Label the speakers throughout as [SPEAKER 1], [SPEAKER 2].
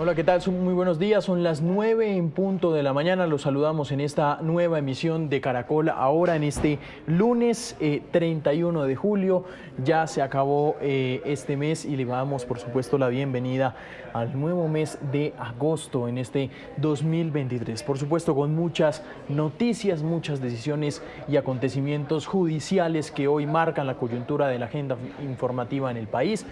[SPEAKER 1] Hola, ¿qué tal? Muy buenos días. Son las 9 en punto de la mañana. Los saludamos en esta nueva emisión de Caracol. Ahora en este lunes 31 de julio. Ya se acabó este mes y le damos, por supuesto, la bienvenida al nuevo mes de agosto en este 2023. Por supuesto, con muchas noticias, muchas decisiones y acontecimientos judiciales que hoy marcan la coyuntura de la agenda informativa en el país.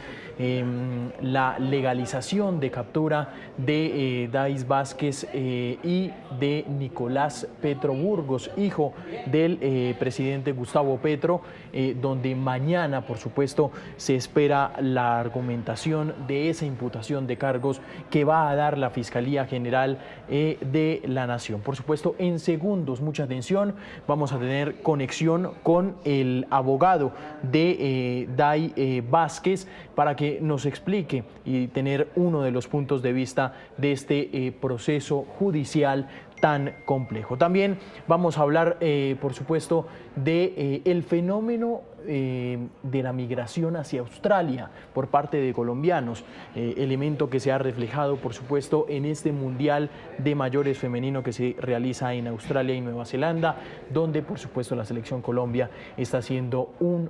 [SPEAKER 1] La legalización de captura de Dais Vázquez y de Nicolás Petro Burgos, hijo del presidente Gustavo Petro, donde mañana, por supuesto, se espera la argumentación de esa imputación de cargos que va a dar la Fiscalía General de la Nación. Por supuesto, en segundos, mucha atención, vamos a tener conexión con el abogado de Dai Vázquez para que nos explique y tener uno de los puntos de vista de este proceso judicial tan complejo. También vamos a hablar, por supuesto, de el fenómeno de la migración hacia Australia por parte de colombianos, elemento que se ha reflejado, por supuesto, en este Mundial de Mayores femenino que se realiza en Australia y Nueva Zelanda, donde, por supuesto, la selección Colombia está haciendo un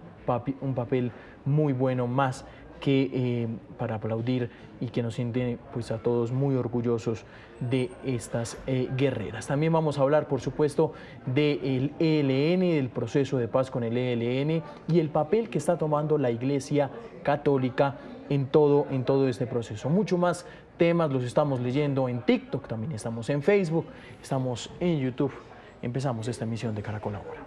[SPEAKER 1] papel muy bueno, más que para aplaudir, y que nos siente pues a todos muy orgullosos de estas guerreras. También vamos a hablar, por supuesto, del ELN, del proceso de paz con el ELN y el papel que está tomando la Iglesia Católica en todo este proceso. Mucho más temas los estamos leyendo en TikTok, también estamos en Facebook, estamos en YouTube. Empezamos esta emisión de Caracol Ahora.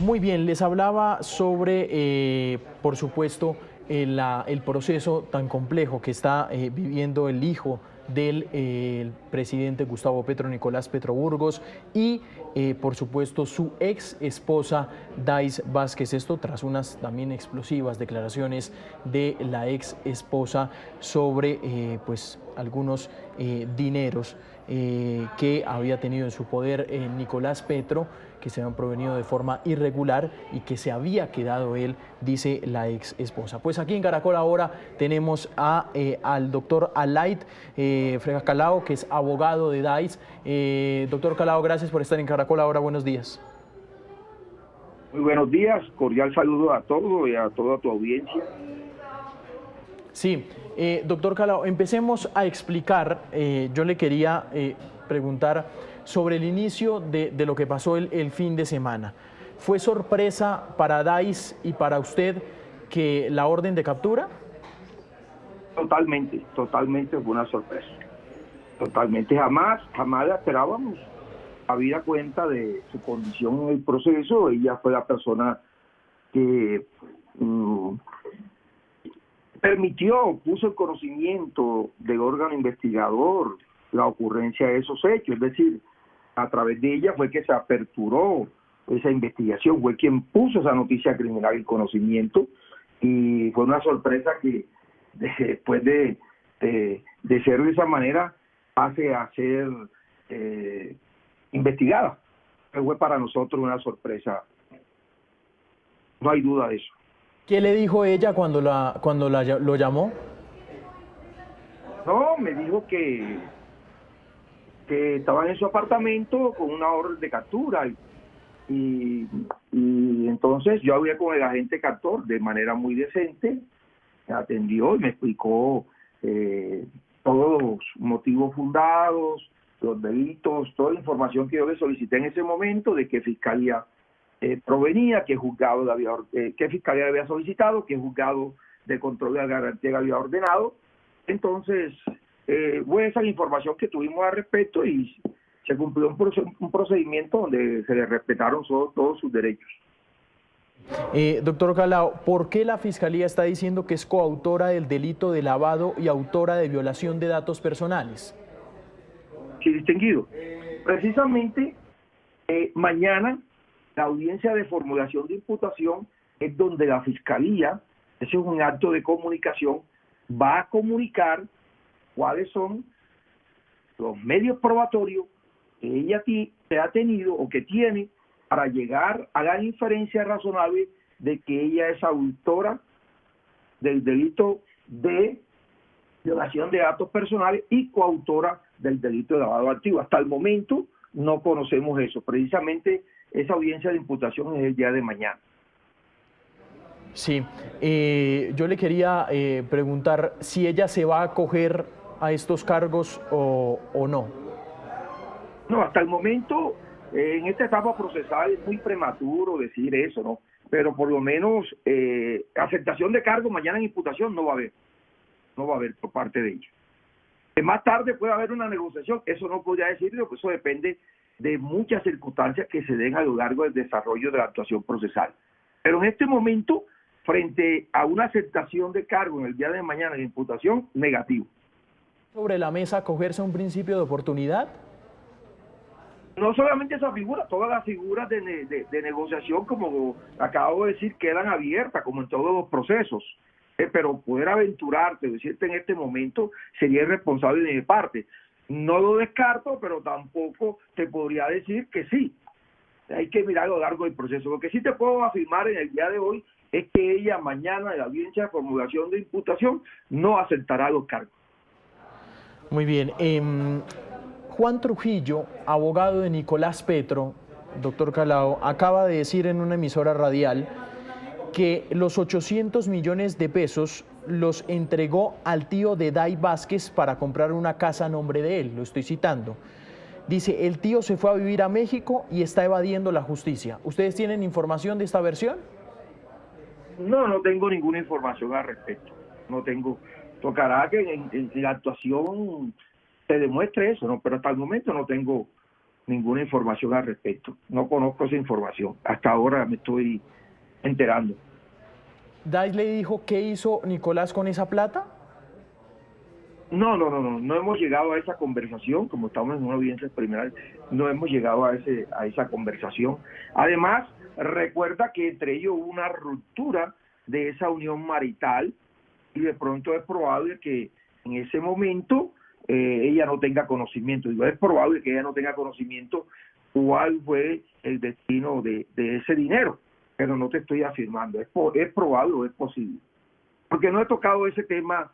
[SPEAKER 1] Muy bien, les hablaba sobre, por supuesto, el proceso tan complejo que está viviendo el hijo del presidente Gustavo Petro, Nicolás Petro Burgos, y por supuesto su ex esposa Dais Vázquez. Esto tras unas también explosivas declaraciones de la ex esposa sobre pues algunos dineros que había tenido en su poder Nicolás Petro, que se habían provenido de forma irregular y que se había quedado él, dice la ex esposa. Pues aquí en Caracol Ahora tenemos al doctor Alaid Frejas Calao, que es abogado de Dais. Doctor Calao, gracias por estar en Caracol Ahora. Buenos días.
[SPEAKER 2] Muy buenos días, cordial saludo a todos y a toda tu audiencia.
[SPEAKER 1] Sí, doctor Calao, empecemos a explicar. Yo le quería preguntar sobre el inicio de lo que pasó el fin de semana. ¿Fue sorpresa para Dais y para usted que la orden de captura?
[SPEAKER 2] Totalmente fue una sorpresa. Totalmente, jamás la esperábamos. Habida cuenta de su condición en el proceso, ella fue la persona que puso en conocimiento del órgano investigador la ocurrencia de esos hechos, es decir, a través de ella fue que se aperturó esa investigación, fue quien puso esa noticia criminal en conocimiento, y fue una sorpresa que después de ser de esa manera pase a ser investigada. Fue para nosotros una sorpresa, no hay duda de eso.
[SPEAKER 1] ¿Qué le dijo ella cuando lo llamó?
[SPEAKER 2] No, me dijo que estaban en su apartamento con una orden de captura y entonces yo hablé con el agente captor de manera muy decente, me atendió y me explicó todos los motivos fundados, los delitos, toda la información que yo le solicité en ese momento, de qué fiscalía provenía, qué juzgado qué fiscalía le había solicitado, qué juzgado de control de la garantía le había ordenado. Entonces fue esa la información que tuvimos al respecto y se cumplió un procedimiento donde se le respetaron todos sus derechos.
[SPEAKER 1] Doctor Calao, ¿por qué la Fiscalía está diciendo que es coautora del delito de lavado y autora de violación de datos personales?
[SPEAKER 2] Sí, distinguido. Precisamente mañana la audiencia de formulación de imputación es donde la Fiscalía, ese es un acto de comunicación, va a comunicar cuáles son los medios probatorios que ella ha tenido o que tiene para llegar a la inferencia razonable de que ella es autora del delito de violación de datos personales y coautora del delito de lavado de activos. Hasta el momento no conocemos eso. Precisamente esa audiencia de imputación es el día de mañana.
[SPEAKER 1] Sí, yo le quería preguntar si ella se va a acoger a estos cargos o no.
[SPEAKER 2] No, hasta el momento, en esta etapa procesal es muy prematuro decir eso, ¿no? Pero por lo menos aceptación de cargo mañana en imputación no va a haber por parte de ella. Que más tarde puede haber una negociación, eso no podría decirlo, pues eso depende de muchas circunstancias que se den a lo largo del desarrollo de la actuación procesal. Pero en este momento, frente a una aceptación de cargo en el día de mañana de imputación, negativo.
[SPEAKER 1] ¿Sobre la mesa acogerse a un principio de oportunidad?
[SPEAKER 2] No solamente esa figura, todas las figuras de negociación, como acabo de decir, quedan abiertas, como en todos los procesos. Pero poder aventurarte, decirte en este momento, sería irresponsable de mi parte. No lo descarto, pero tampoco te podría decir que sí. Hay que mirar a lo largo del proceso. Lo que sí te puedo afirmar en el día de hoy es que ella mañana en la audiencia de formulación de imputación no aceptará los cargos.
[SPEAKER 1] Muy bien. Juan Trujillo, abogado de Nicolás Petro, doctor Calao, acaba de decir en una emisora radial que los 800 millones de pesos los entregó al tío de Day Vázquez para comprar una casa a nombre de él, lo estoy citando. Dice, el tío se fue a vivir a México y está evadiendo la justicia. ¿Ustedes tienen información de esta versión?
[SPEAKER 2] No tengo ninguna información al respecto. No tengo. Tocará que en la actuación se demuestre eso, ¿no? Pero hasta el momento no tengo ninguna información al respecto. No conozco esa información. Hasta ahora me estoy enterando.
[SPEAKER 1] ¿Day le dijo qué hizo Nicolás con esa plata?
[SPEAKER 2] No hemos llegado a esa conversación, como estamos en una audiencia preliminar, no hemos llegado a esa conversación. Además, recuerda que entre ellos hubo una ruptura de esa unión marital y de pronto es probable que en ese momento ella no tenga conocimiento. Digo, es probable que ella no tenga conocimiento cuál fue el destino de ese dinero, pero no te estoy afirmando. Es probable o es posible. Porque no he tocado ese tema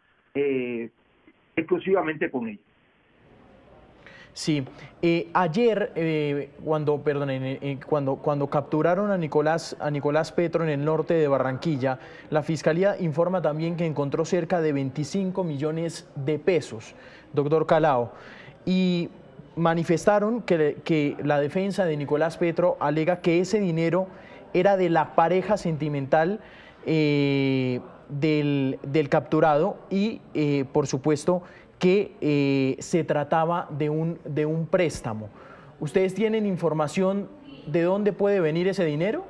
[SPEAKER 2] exclusivamente con ella.
[SPEAKER 1] Sí, ayer cuando capturaron a Nicolás Petro en el norte de Barranquilla, la Fiscalía informa también que encontró cerca de 25 millones de pesos, doctor Calao, y manifestaron que la defensa de Nicolás Petro alega que ese dinero era de la pareja sentimental del capturado y, por supuesto, que se trataba de un préstamo. ¿Ustedes tienen información de dónde puede venir ese dinero?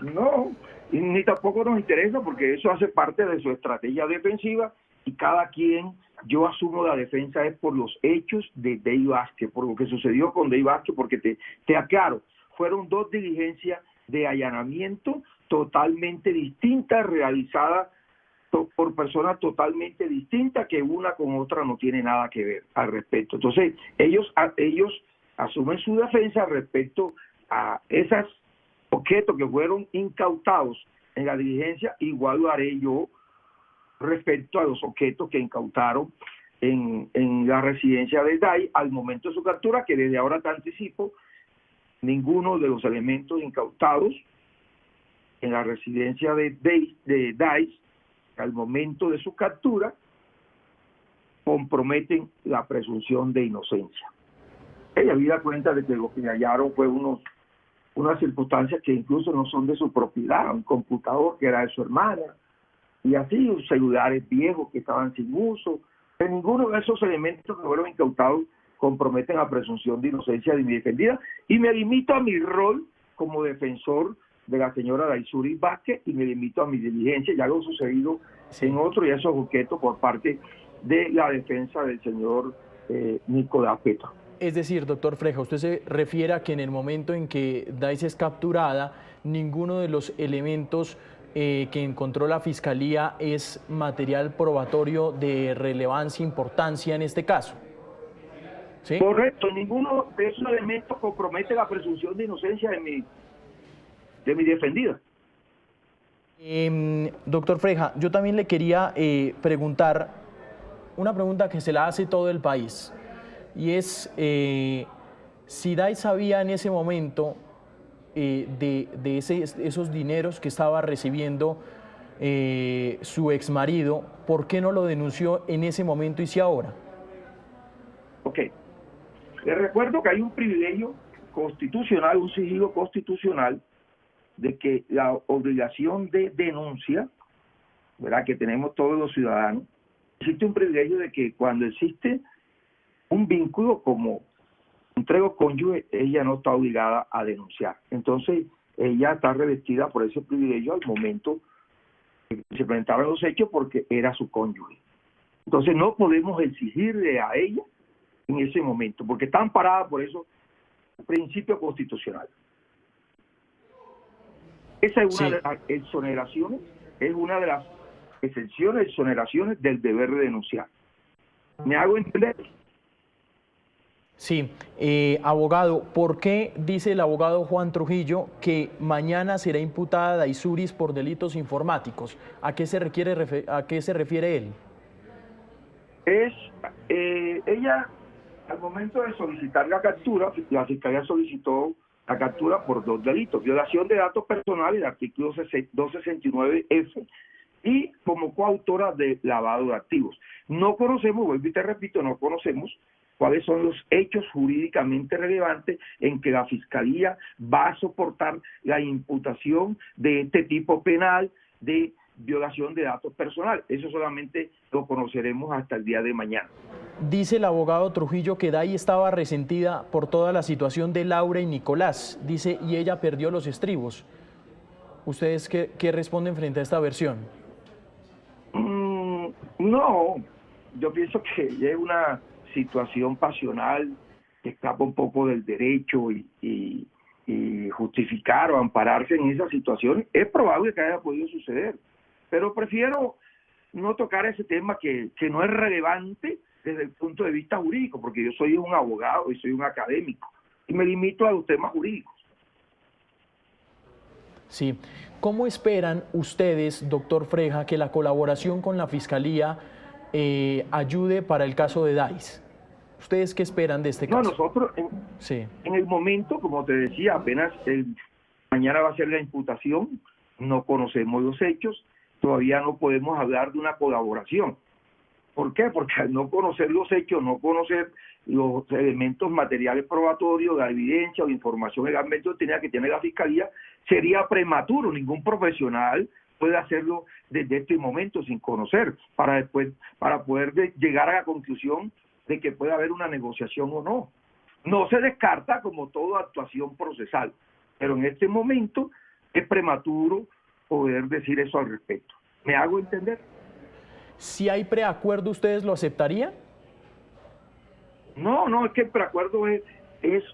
[SPEAKER 2] No, ni tampoco nos interesa porque eso hace parte de su estrategia defensiva y cada quien, yo asumo la defensa es por los hechos de Day Vázquez, por lo que sucedió con Day Vázquez, porque te aclaro, fueron dos diligencias de allanamiento totalmente distintas, realizadas por personas totalmente distintas, que una con otra no tiene nada que ver al respecto. Entonces, ellos asumen su defensa respecto a esos objetos que fueron incautados en la diligencia, igual lo haré yo respecto a los objetos que incautaron en la residencia de Day al momento de su captura, que desde ahora te anticipo, ninguno de los elementos incautados en la residencia de Day al momento de su captura comprometen la presunción de inocencia. Ella había cuenta de que lo que hallaron fue unas circunstancias que incluso no son de su propiedad, un computador que era de su hermana, y así celulares viejos que estaban sin uso. En ninguno de esos elementos que fueron incautados comprometen la presunción de inocencia de mi defendida, y me limito a mi rol como defensor de la señora Daisuri Vázquez y me limito a mi diligencia, ya lo sucedido en otro y esos objetos por parte de la defensa del señor Nicolás Petro.
[SPEAKER 1] Es decir, doctor Freja, usted se refiere a que en el momento en que Day es capturada, ninguno de los elementos que encontró la Fiscalía es material probatorio de relevancia, importancia en este caso. ¿Sí?
[SPEAKER 2] Correcto, ninguno de esos elementos compromete la presunción de inocencia de mi defendida.
[SPEAKER 1] Doctor Freja, yo también le quería preguntar una pregunta que se la hace todo el país, y es si Dice sabía en ese momento de esos dineros que estaba recibiendo su exmarido, ¿por qué no lo denunció en ese momento y si ahora?
[SPEAKER 2] Ok, les recuerdo que hay un privilegio constitucional, un sigilo constitucional, de que la obligación de denuncia, ¿verdad?, que tenemos todos los ciudadanos, existe un privilegio de que cuando existe un vínculo como entrego cónyuge, ella no está obligada a denunciar. Entonces, ella está revestida por ese privilegio al momento que se presentaron los hechos porque era su cónyuge. Entonces, no podemos exigirle a ella en ese momento, porque está amparada por eso el principio constitucional. Esa es una de las exoneraciones, es una de las exenciones, exoneraciones del deber de denunciar. ¿Me hago entender?
[SPEAKER 1] Sí, abogado, ¿por qué dice el abogado Juan Trujillo que mañana será imputada Daisuris por delitos informáticos? ¿A qué se refiere él?
[SPEAKER 2] Ella, al momento de solicitar la captura, la Fiscalía solicitó la captura por 2 delitos: violación de datos personales, el artículo 269F, y como coautora de lavado de activos. No conocemos, vuelvo y te repito, no conocemos cuáles son los hechos jurídicamente relevantes en que la Fiscalía va a soportar la imputación de este tipo penal de violación de datos personales. Eso solamente lo conoceremos hasta el día de mañana.
[SPEAKER 1] Dice el abogado Trujillo que Day estaba resentida por toda la situación de Laura y Nicolás. Dice, y ella perdió los estribos. ¿Ustedes qué responden frente a esta versión?
[SPEAKER 2] No, yo pienso que es una situación pasional que escapa un poco del derecho y justificar o ampararse en esa situación. Es probable que haya podido suceder, pero prefiero no tocar ese tema que no es relevante desde el punto de vista jurídico, porque yo soy un abogado y soy un académico y me limito a los temas jurídicos.
[SPEAKER 1] Sí. ¿Cómo esperan ustedes, doctor Freja, que la colaboración con la Fiscalía ayude para el caso de Dice? ¿Ustedes qué esperan de este caso?
[SPEAKER 2] No, nosotros en el momento, como te decía, apenas mañana va a ser la imputación, no conocemos los hechos, todavía no podemos hablar de una colaboración. ¿Por qué? Porque al no conocer los hechos, no conocer los elementos materiales probatorios, la evidencia o información legalmente obtenida que tiene la Fiscalía, sería prematuro. Ningún profesional puede hacerlo desde este momento sin conocer, para poder llegar a la conclusión de que puede haber una negociación o no. No se descarta como toda actuación procesal, pero en este momento es prematuro poder decir eso al respecto. ¿Me hago entender?
[SPEAKER 1] Si hay preacuerdo, ¿ustedes lo aceptarían?
[SPEAKER 2] No, es que el preacuerdo es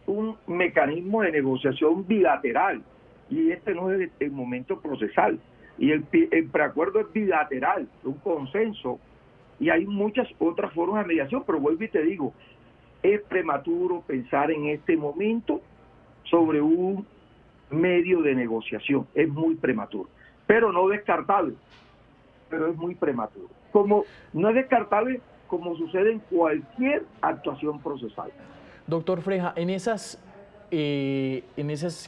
[SPEAKER 2] un mecanismo de negociación bilateral y este no es el momento procesal. Y el preacuerdo es bilateral, un consenso, y hay muchas otras formas de mediación, pero vuelvo y te digo, es prematuro pensar en este momento sobre un medio de negociación, es muy prematuro, pero no descartable, pero es muy prematuro. Como no es descartable como sucede en cualquier actuación procesal.
[SPEAKER 1] Doctor Freja, en esas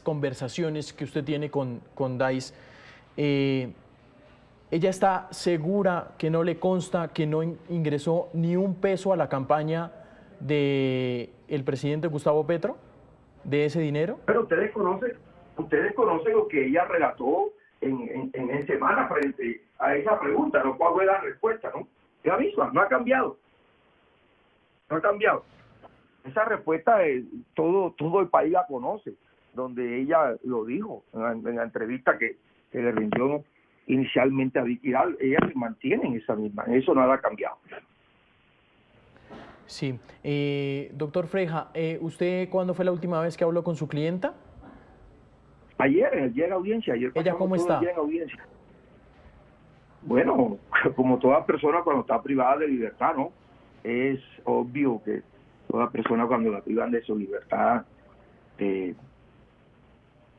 [SPEAKER 1] conversaciones que usted tiene con Dice, ¿ella está segura que no le consta que no ingresó ni un peso a la campaña del presidente Gustavo Petro, de ese dinero?
[SPEAKER 2] Pero ustedes conocen lo que ella relató en semana frente a esa pregunta, ¿no? ¿Cuál fue la respuesta, no? Es la misma, no ha cambiado. No ha cambiado. Esa respuesta todo el país la conoce, donde ella lo dijo en la entrevista que le rindió inicialmente a Vicky Hidalgo. Ella se mantiene en esa misma, eso nada ha cambiado.
[SPEAKER 1] Sí. Doctor Freja, ¿usted cuándo fue la última vez que habló con su clienta?
[SPEAKER 2] Ayer, en el día de la audiencia. Ayer
[SPEAKER 1] ¿Ella cómo
[SPEAKER 2] todo
[SPEAKER 1] está?
[SPEAKER 2] el día en audiencia. Bueno, como toda persona cuando está privada de libertad, ¿no? Es obvio que toda persona cuando la privan de su libertad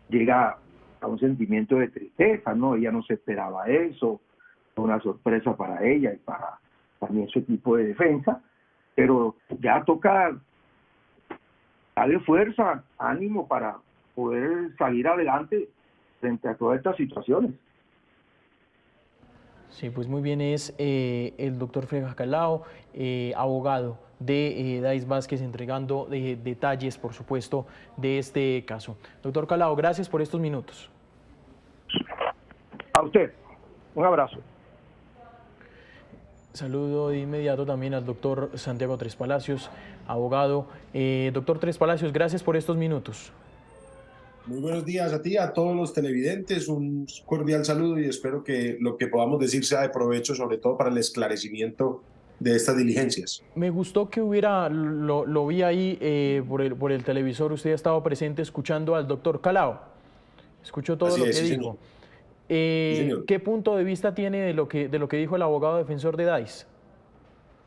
[SPEAKER 2] llega a un sentimiento de tristeza, ¿no? Ella no se esperaba eso, fue una sorpresa para ella y para también su equipo de defensa, pero ya toca darle fuerza, ánimo para poder salir adelante frente a todas estas situaciones.
[SPEAKER 1] Sí, pues muy bien, es el doctor Freja Calao, abogado de Dais Vázquez, entregando detalles, por supuesto, de este caso. Doctor Calao, gracias por estos minutos.
[SPEAKER 2] A usted, un abrazo.
[SPEAKER 1] Saludo de inmediato también al doctor Santiago Tres Palacios, abogado. Doctor Tres Palacios, gracias por estos minutos.
[SPEAKER 3] Muy buenos días a ti, a todos los televidentes, un cordial saludo y espero que lo que podamos decir sea de provecho, sobre todo para el esclarecimiento de estas diligencias.
[SPEAKER 1] Me gustó que hubiera, lo vi ahí por el televisor, usted ha estado presente escuchando al doctor Calao, escuchó todo
[SPEAKER 3] Así
[SPEAKER 1] lo
[SPEAKER 3] es,
[SPEAKER 1] que
[SPEAKER 3] sí,
[SPEAKER 1] dijo.
[SPEAKER 3] Sí, señor.
[SPEAKER 1] ¿Qué punto de vista tiene de lo que dijo el abogado defensor de Dais?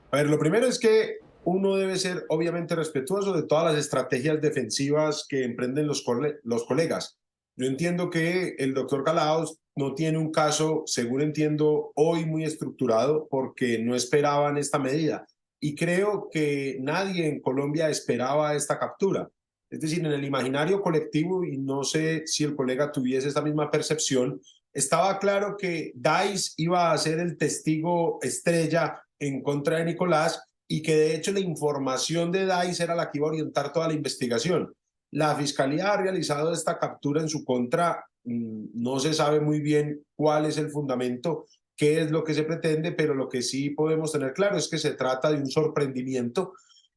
[SPEAKER 3] A ver, lo primero es que uno debe ser obviamente respetuoso de todas las estrategias defensivas que emprenden los colegas. Yo entiendo que el doctor Calaos no tiene un caso, según entiendo, hoy muy estructurado porque no esperaban esta medida. Y creo que nadie en Colombia esperaba esta captura. Es decir, en el imaginario colectivo, y no sé si el colega tuviese esta misma percepción, estaba claro que Dais iba a ser el testigo estrella en contra de Nicolás y que de hecho la información de Dais era la que iba a orientar toda la investigación. La fiscalía ha realizado esta captura en su contra, no se sabe muy bien cuál es el fundamento, qué es lo que se pretende, pero lo que sí podemos tener claro es que se trata de un sorprendimiento,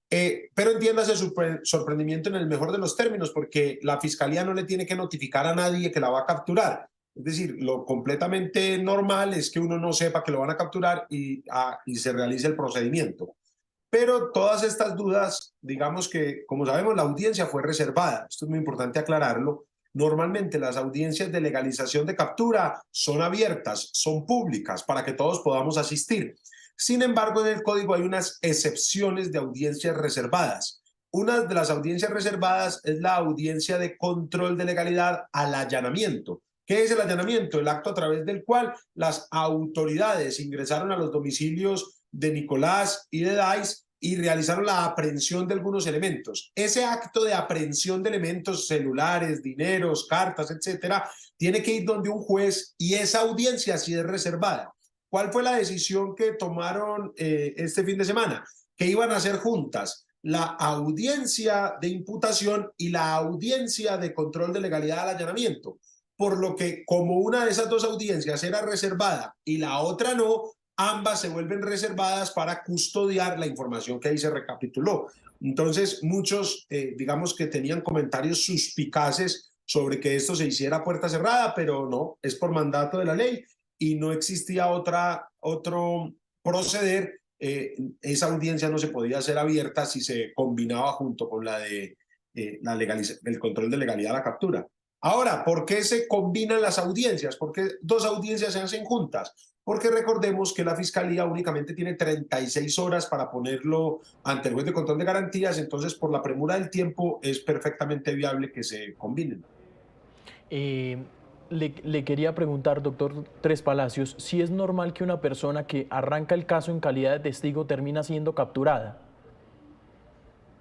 [SPEAKER 3] pero entiéndase sorprendimiento en el mejor de los términos, porque la fiscalía no le tiene que notificar a nadie que la va a capturar. Es decir, lo completamente normal es que uno no sepa que lo van a capturar y se realice el procedimiento. Pero todas estas dudas, digamos que, como sabemos, la audiencia fue reservada. Esto es muy importante aclararlo. Normalmente las audiencias de legalización de captura son abiertas, son públicas para que todos podamos asistir. Sin embargo, en el código hay unas excepciones de audiencias reservadas. Una de las audiencias reservadas es la audiencia de control de legalidad al allanamiento. ¿Qué es el allanamiento? El acto a través del cual las autoridades ingresaron a los domicilios de Nicolás y de Dais y realizaron la aprehensión de algunos elementos. Ese acto de aprehensión de elementos, celulares, dineros, cartas, etcétera, tiene que ir donde un juez y esa audiencia sí es reservada. ¿Cuál fue la decisión que tomaron este fin de semana? Que iban a ser juntas la audiencia de imputación y la audiencia de control de legalidad al allanamiento. Por lo que, como una de esas dos audiencias era reservada y la otra no, ambas se vuelven reservadas para custodiar la información que ahí se recapituló. Entonces, muchos, digamos que tenían comentarios suspicaces sobre que esto se hiciera a puerta cerrada, pero no, es por mandato de la ley y no existía otro proceder. Esa audiencia no se podía hacer abierta si se combinaba junto con la de el control de legalidad de la captura. Ahora, ¿por qué se combinan las audiencias? ¿Por qué dos audiencias se hacen juntas? Porque recordemos que la Fiscalía únicamente tiene 36 horas para ponerlo ante el juez de control de garantías, entonces por la premura del tiempo es perfectamente viable que se combinen.
[SPEAKER 1] Le quería preguntar, doctor Tres Palacios, si es normal que una persona que arranca el caso en calidad de testigo termina siendo capturada.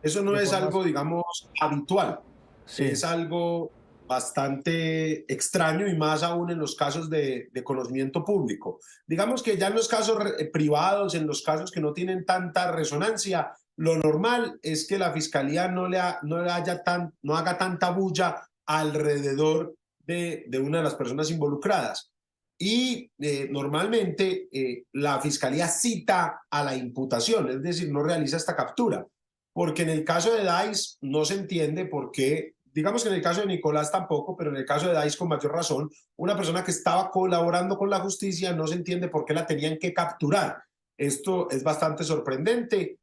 [SPEAKER 3] Eso no es algo, digamos, habitual.
[SPEAKER 1] Sí.
[SPEAKER 3] Es algo bastante extraño y más aún en los casos de conocimiento público. Digamos que ya en los casos privados, en los casos que no tienen tanta resonancia, lo normal es que la fiscalía no haga tanta bulla alrededor de una de las personas involucradas. Y normalmente la fiscalía cita a la imputación, es decir, no realiza esta captura. Porque en el caso de Dais no se entiende por qué, digamos que en el caso de Nicolás tampoco, pero en el caso de Dais con mayor razón, una persona que estaba colaborando con la justicia no se entiende por qué la tenían que capturar. Esto es bastante sorprendente,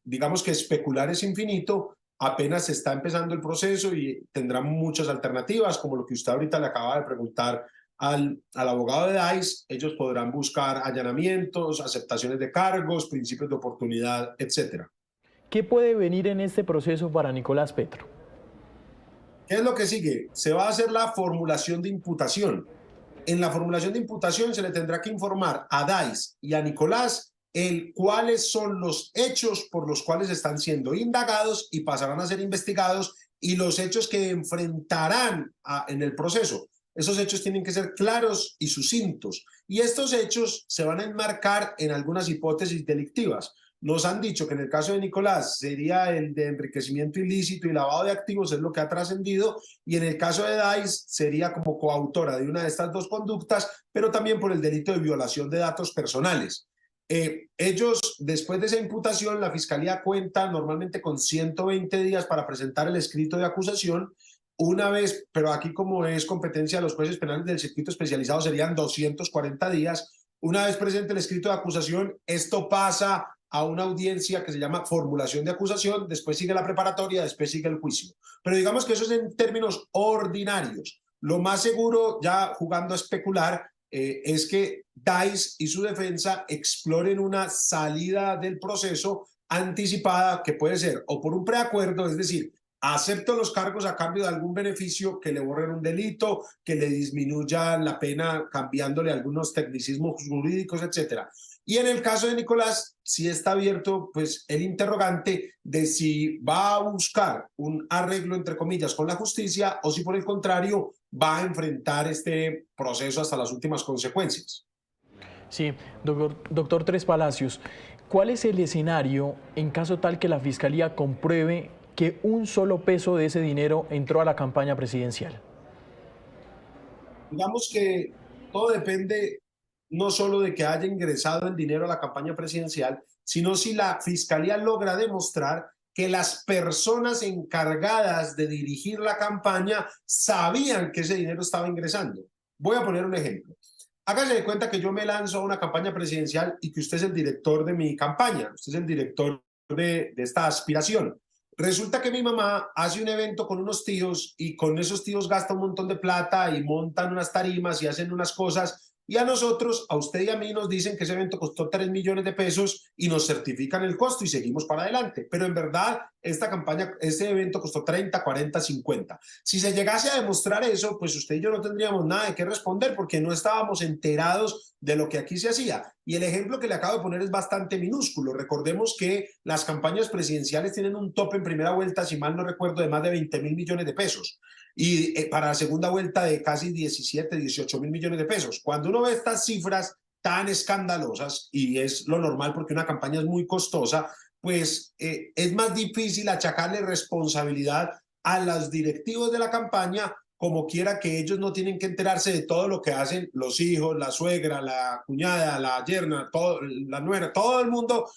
[SPEAKER 3] digamos que especular es infinito, apenas se está empezando el proceso y tendrán muchas alternativas, como lo que usted ahorita le acaba de preguntar al abogado de Dais. Ellos podrán buscar allanamientos, aceptaciones de cargos, principios de oportunidad, etcétera.
[SPEAKER 1] ¿Qué puede venir en este proceso para Nicolás Petro?
[SPEAKER 3] ¿Qué es lo que sigue? Se va a hacer la formulación de imputación. En la formulación de imputación se le tendrá que informar a Dice y a Nicolás cuáles son los hechos por los cuales están siendo indagados y pasarán a ser investigados y los hechos que enfrentarán en el proceso. Esos hechos tienen que ser claros y sucintos y estos hechos se van a enmarcar en algunas hipótesis delictivas. Nos han dicho que en el caso de Nicolás sería el de enriquecimiento ilícito y lavado de activos, es lo que ha trascendido, y en el caso de Dice sería como coautora de una de estas dos conductas, pero también por el delito de violación de datos personales. Ellos, después de esa imputación, la Fiscalía cuenta normalmente con 120 días para presentar el escrito de acusación. Una vez, pero aquí como es competencia de los jueces penales del circuito especializado, serían 240 días. Una vez presente el escrito de acusación, esto pasa a una audiencia que se llama formulación de acusación, después sigue la preparatoria, después sigue el juicio. Pero digamos que eso es en términos ordinarios. Lo más seguro, ya jugando a especular, es que Dice y su defensa exploren una salida del proceso anticipada que puede ser o por un preacuerdo, es decir, acepto los cargos a cambio de algún beneficio, que le borren un delito, que le disminuya la pena cambiándole algunos tecnicismos jurídicos, etcétera. Y en el caso de Nicolás, sí está abierto pues el interrogante de si va a buscar un arreglo, entre comillas, con la justicia o si por el contrario va a enfrentar este proceso hasta las últimas consecuencias.
[SPEAKER 1] Sí, doctor Tres Palacios, ¿cuál es el escenario en caso tal que la Fiscalía compruebe que un solo peso de ese dinero entró a la campaña presidencial?
[SPEAKER 3] Digamos que todo depende no solo de que haya ingresado el dinero a la campaña presidencial, sino si la Fiscalía logra demostrar que las personas encargadas de dirigir la campaña sabían que ese dinero estaba ingresando. Voy a poner un ejemplo. Hágase de cuenta que yo me lanzo a una campaña presidencial y que usted es el director de mi campaña, usted es el director de esta aspiración. Resulta que mi mamá hace un evento con unos tíos y con esos tíos gasta un montón de plata y montan unas tarimas y hacen unas cosas y a nosotros, a usted y a mí nos dicen que ese evento costó 3 millones de pesos y nos certifican el costo y seguimos para adelante. Pero en verdad, esta campaña, este evento costó 30, 40, 50. Si se llegase a demostrar eso, pues usted y yo no tendríamos nada de qué responder porque no estábamos enterados de lo que aquí se hacía. Y el ejemplo que le acabo de poner es bastante minúsculo. Recordemos que las campañas presidenciales tienen un tope en primera vuelta, si mal no recuerdo, de más de 20.000 millones de pesos. Y para la segunda vuelta de casi 17, 18 mil millones de pesos. Cuando uno ve estas cifras tan escandalosas, y es lo normal porque una campaña es muy costosa, pues es más difícil achacarle responsabilidad a los directivos de la campaña, como quiera que ellos no tienen que enterarse de todo lo que hacen los hijos, la suegra, la cuñada, la yerna, todo, la nuera, todo el mundo,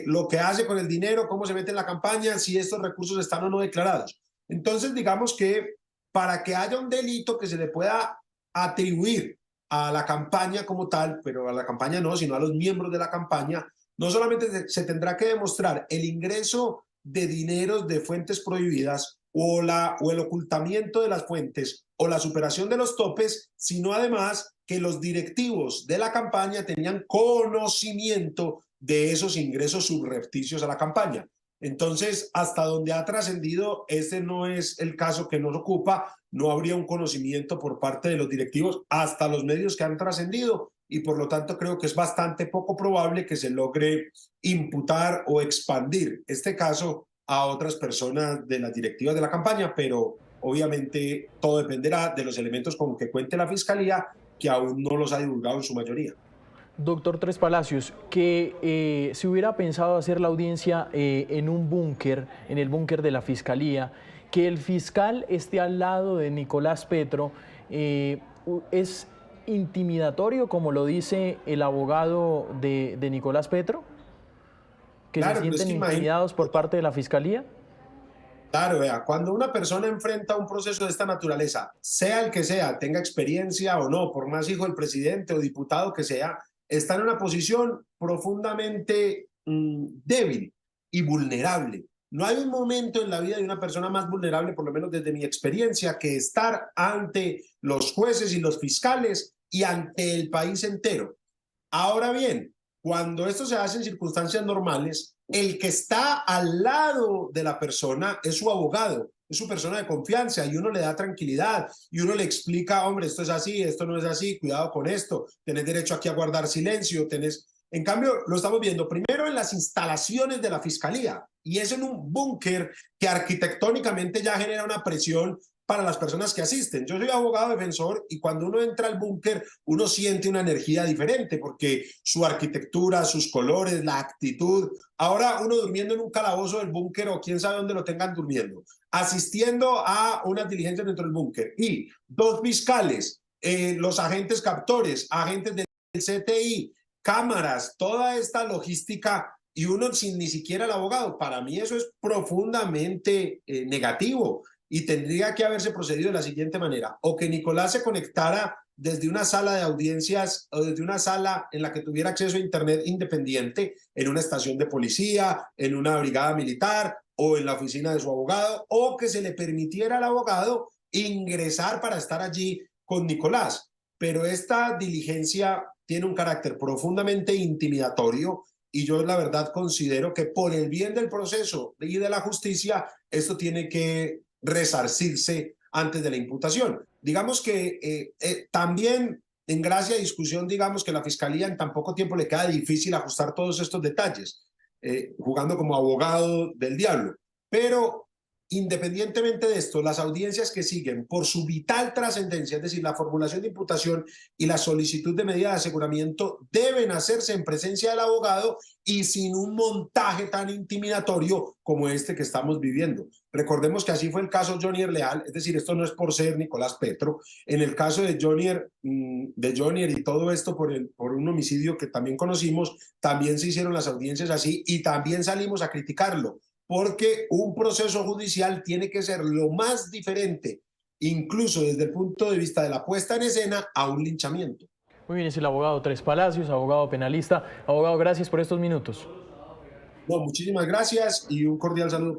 [SPEAKER 3] lo que hace con el dinero, cómo se mete en la campaña, si estos recursos están o no declarados. Entonces, digamos que para que haya un delito que se le pueda atribuir a la campaña como tal, pero a la campaña no, sino a los miembros de la campaña, no solamente se tendrá que demostrar el ingreso de dineros de fuentes prohibidas o el ocultamiento de las fuentes o la superación de los topes, sino además que los directivos de la campaña tenían conocimiento de esos ingresos subrepticios a la campaña. Entonces, hasta donde ha trascendido, este no es el caso que nos ocupa, no habría un conocimiento por parte de los directivos hasta los medios que han trascendido y por lo tanto creo que es bastante poco probable que se logre imputar o expandir este caso a otras personas de las directivas de la campaña, pero obviamente todo dependerá de los elementos con que cuente la Fiscalía, que aún no los ha divulgado en su mayoría.
[SPEAKER 1] Doctor Tres Palacios, que se hubiera pensado hacer la audiencia en un búnker, en el búnker de la Fiscalía, que el fiscal esté al lado de Nicolás Petro, ¿es intimidatorio, como lo dice el abogado de Nicolás Petro? ¿Que
[SPEAKER 3] claro,
[SPEAKER 1] se sienten intimidados por parte de la Fiscalía?
[SPEAKER 3] Claro, vea, cuando una persona enfrenta un proceso de esta naturaleza, sea el que sea, tenga experiencia o no, por más hijo del presidente o diputado que sea, está en una posición profundamente débil y vulnerable. No hay un momento en la vida de una persona más vulnerable, por lo menos desde mi experiencia, que estar ante los jueces y los fiscales y ante el país entero. Ahora bien, cuando esto se hace en circunstancias normales, el que está al lado de la persona es su abogado es su persona de confianza y uno le da tranquilidad y uno le explica, hombre, esto es así, esto no es así, cuidado con esto, tenés derecho aquí a guardar silencio, tenés... En cambio, lo estamos viendo primero en las instalaciones de la fiscalía y es en un búnker que arquitectónicamente ya genera una presión para las personas que asisten. Yo soy abogado defensor y cuando uno entra al búnker, uno siente una energía diferente porque su arquitectura, sus colores, la actitud. Ahora uno durmiendo en un calabozo del búnker o quién sabe dónde lo tengan durmiendo, asistiendo a unas diligencias dentro del búnker y dos fiscales, los agentes captores, agentes del CTI, cámaras, toda esta logística y uno sin ni siquiera el abogado. Para mí eso es profundamente negativo y tendría que haberse procedido de la siguiente manera: o que Nicolás se conectara desde una sala de audiencias o desde una sala en la que tuviera acceso a internet independiente, en una estación de policía, en una brigada militar o en la oficina de su abogado, o que se le permitiera al abogado ingresar para estar allí con Nicolás. Pero esta diligencia tiene un carácter profundamente intimidatorio y yo la verdad considero que por el bien del proceso y de la justicia, esto tiene que resarcirse antes de la imputación. Digamos que también en gracia de discusión, digamos que la Fiscalía en tan poco tiempo le queda difícil ajustar todos estos detalles, jugando como abogado del diablo. Pero independientemente de esto, las audiencias que siguen por su vital trascendencia, es decir, la formulación de imputación y la solicitud de medida de aseguramiento, deben hacerse en presencia del abogado y sin un montaje tan intimidatorio como este que estamos viviendo. Recordemos que así fue el caso Johnyer Leal, es decir, esto no es por ser Nicolás Petro. En el caso de Johnyer y todo esto por un homicidio que también conocimos, también se hicieron las audiencias así y también salimos a criticarlo, porque un proceso judicial tiene que ser lo más diferente, incluso desde el punto de vista de la puesta en escena, a un linchamiento.
[SPEAKER 1] Muy bien, es el abogado Tres Palacios, abogado penalista. Abogado, gracias por estos minutos.
[SPEAKER 3] No, muchísimas gracias y un cordial saludo para